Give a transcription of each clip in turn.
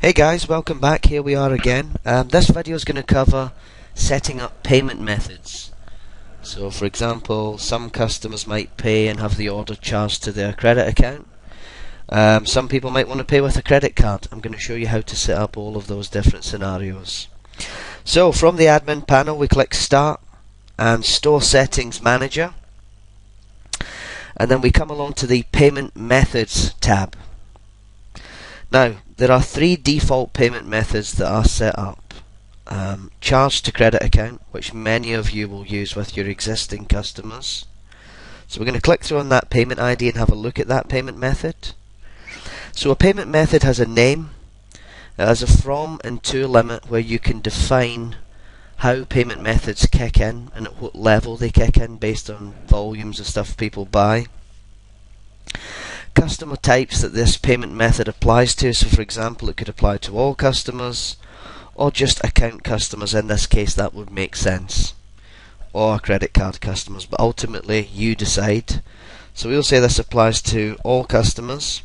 Hey guys, welcome back. Here we are again. This video is going to cover setting up payment methods. So for example, some customers might pay and have the order charged to their credit account. Some people might want to pay with a credit card. I'm going to show you how to set up all of those different scenarios. So from the admin panel we click Start and Store Settings Manager, and then we come along to the Payment Methods tab. Now, there are three default payment methods that are set up. Charge to credit account, which many of you will use with your existing customers. So we're going to click through on that payment ID and have a look at that payment method. So a payment method has a name, it has a from and to limit where you can define how payment methods kick in and at what level they kick in based on volumes of stuff people buy. Customer types that this payment method applies to, so for example it could apply to all customers or just account customers. In this case that would make sense, or credit card customers, but ultimately you decide. So we'll say this applies to all customers.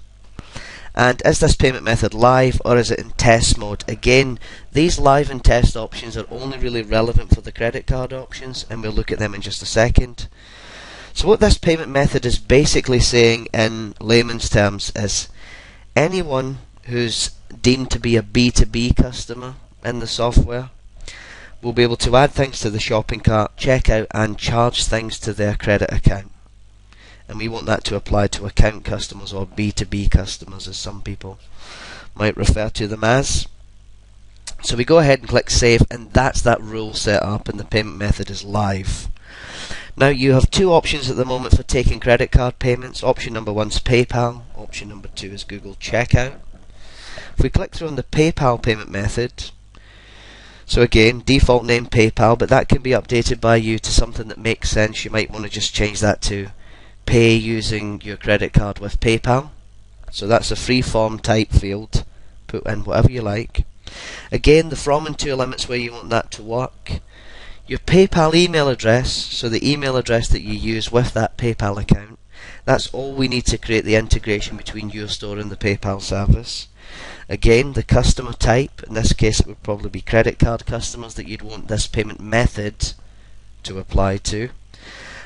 And is this payment method live or is it in test mode? Again, these live and test options are only really relevant for the credit card options, and we'll look at them in just a second. So what this payment method is basically saying in layman's terms is anyone who's deemed to be a B2B customer in the software will be able to add things to the shopping cart, check out and charge things to their credit account. And we want that to apply to account customers or B2B customers, as some people might refer to them as. So we go ahead and click Save, and that's that rule set up and the payment method is live. Now you have two options at the moment for taking credit card payments. Option number one is PayPal, option number two is Google Checkout. If we click through on the PayPal payment method, so again, default name PayPal, but that can be updated by you to something that makes sense. You might want to just change that to pay using your credit card with PayPal. So that's a free form type field, put in whatever you like. Again, the from and to limits where you want that to work. Your PayPal email address, so the email address that you use with that PayPal account, that's all we need to create the integration between your store and the PayPal service. Again, the customer type, in this case it would probably be credit card customers that you'd want this payment method to apply to.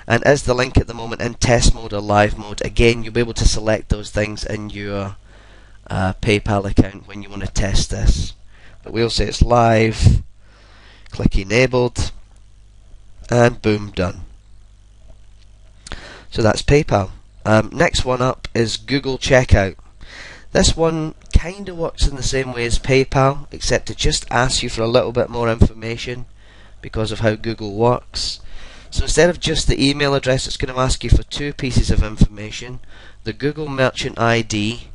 And is the link at the moment in test mode or live mode? Again, you'll be able to select those things in your PayPal account when you want to test this. But we'll say it's live, click enabled, and boom, done. So that's PayPal. Next one up is Google Checkout. This one kind of works in the same way as PayPal, except it just asks you for a little bit more information because of how Google works. So instead of just the email address, it's going to ask you for two pieces of information: the Google Merchant ID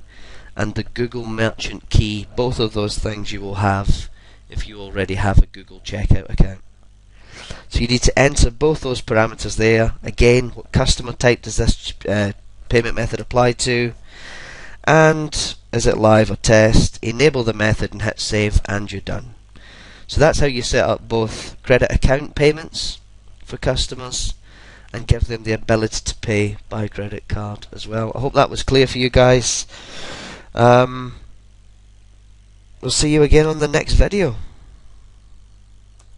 and the Google Merchant Key. Both of those things you will have if you already have a Google Checkout account. So you need to enter both those parameters there. Again, what customer type does this payment method apply to? And is it live or test? Enable the method and hit save, and you're done. So that's how you set up both credit account payments for customers and give them the ability to pay by credit card as well. I hope that was clear for you guys. We'll see you again on the next video.